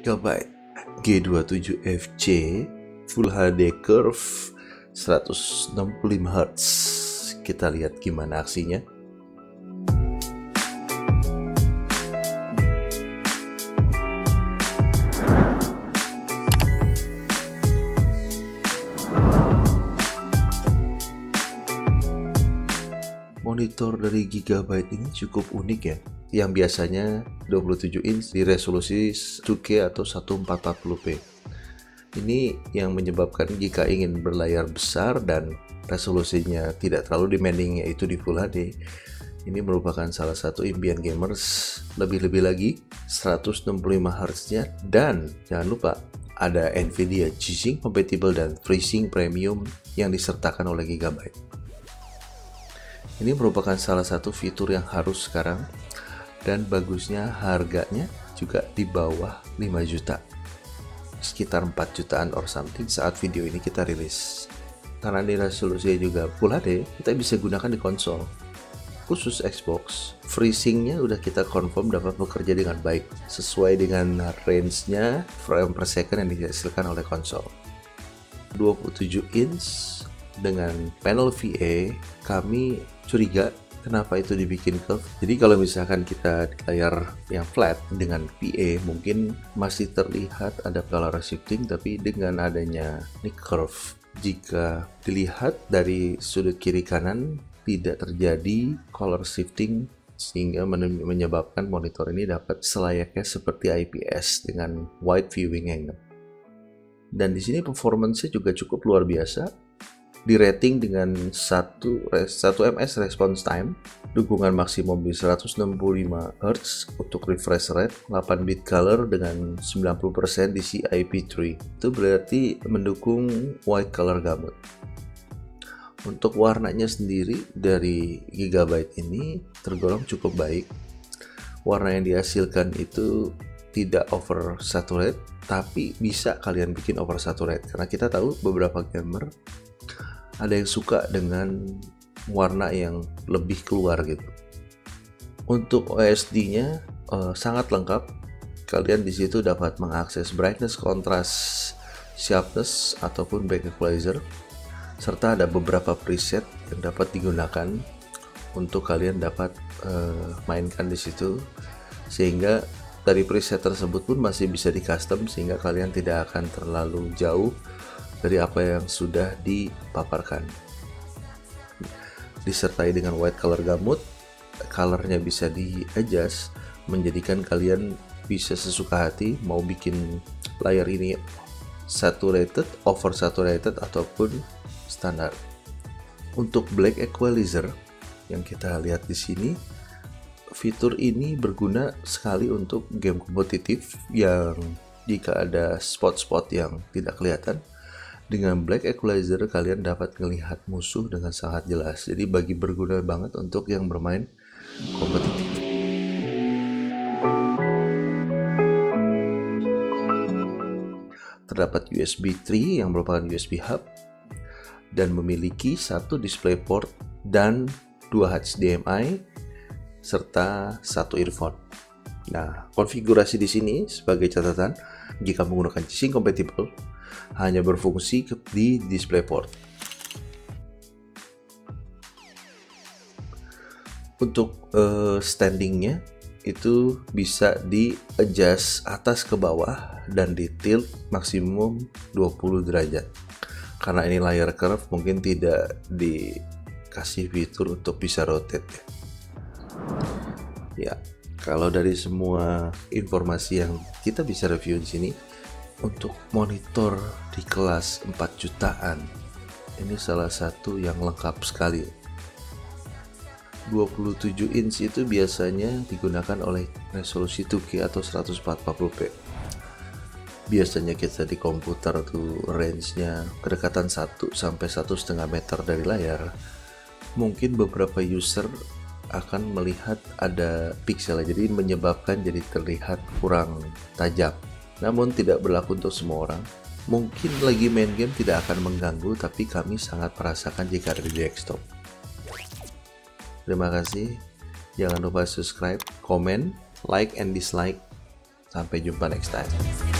GB G27FC Full HD Curve 165Hz. Kita lihat gimana aksinya. Monitor dari Gigabyte ini cukup unik ya, yang biasanya 27 inch di resolusi 2K atau 1440p. Ini yang menyebabkan jika ingin berlayar besar dan resolusinya tidak terlalu demanding, yaitu di Full HD, ini merupakan salah satu impian gamers. Lebih-lebih lagi 165Hz nya, dan jangan lupa ada Nvidia G-Sync compatible dan FreeSync Premium yang disertakan oleh Gigabyte. Ini merupakan salah satu fitur yang harus sekarang, dan bagusnya harganya juga di bawah 5 juta, sekitar 4 jutaan or something saat video ini kita rilis. Karena di resolusinya juga Full HD, kita bisa gunakan di konsol. Khusus Xbox, FreeSync-nya udah kita confirm dapat bekerja dengan baik sesuai dengan range-nya frame per second yang dihasilkan oleh konsol. 27 inch dengan panel VA, kami curiga kenapa itu dibikin curve. Jadi kalau misalkan kita di layar yang flat dengan VA mungkin masih terlihat ada color shifting, tapi dengan adanya ini curve, jika dilihat dari sudut kiri kanan tidak terjadi color shifting, sehingga menyebabkan monitor ini dapat selayaknya seperti IPS dengan wide viewing angle. Dan di sini performance-nya juga cukup luar biasa. Di rating dengan 1 ms response time, dukungan maksimum di 165Hz untuk refresh rate, 8 bit color dengan 90% DCI-P3. Itu berarti mendukung white color gamut. Untuk warnanya sendiri dari Gigabyte ini tergolong cukup baik. Warna yang dihasilkan itu tidak oversaturate, tapi bisa kalian bikin oversaturate, karena kita tahu beberapa gamer ada yang suka dengan warna yang lebih keluar gitu. Untuk OSD-nya sangat lengkap. Kalian di situ dapat mengakses brightness, contrast, sharpness ataupun back equalizer, serta ada beberapa preset yang dapat digunakan untuk kalian dapat mainkan di situ, sehingga dari preset tersebut pun masih bisa di custom sehingga kalian tidak akan terlalu jauh dari apa yang sudah dipaparkan. Disertai dengan white color gamut, colornya bisa di adjust menjadikan kalian bisa sesuka hati mau bikin layar ini saturated, oversaturated ataupun standar. Untuk black equalizer yang kita lihat di sini, fitur ini berguna sekali untuk game kompetitif yang jika ada spot-spot yang tidak kelihatan. Dengan black equalizer kalian dapat melihat musuh dengan sangat jelas. Jadi berguna banget untuk yang bermain kompetitif. Terdapat USB 3 yang merupakan USB hub dan memiliki satu DisplayPort dan 2 HDMI serta satu earphone. Nah, konfigurasi di sini sebagai catatan, jika menggunakan G-Sync compatible hanya berfungsi di DisplayPort. Untuk standingnya itu bisa di adjust atas ke bawah dan di tilt maksimum 20 derajat. Karena ini layar curve mungkin tidak dikasih fitur untuk bisa rotate ya. Kalau dari semua informasi yang kita bisa review di sini, untuk monitor di kelas 4 jutaan, ini salah satu yang lengkap sekali. 27 inch itu biasanya digunakan oleh resolusi 2K atau 140p. Biasanya kita di komputer tuh range-nya kedekatan 1 sampai 1,5 meter dari layar. Mungkin beberapa user akan melihat ada pixel, jadi menyebabkan jadi terlihat kurang tajam. Namun tidak berlaku untuk semua orang. Mungkin lagi main game tidak akan mengganggu, tapi kami sangat merasakan jika ada di desktop. Terima kasih. Jangan lupa subscribe, komen, like, and dislike. Sampai jumpa next time.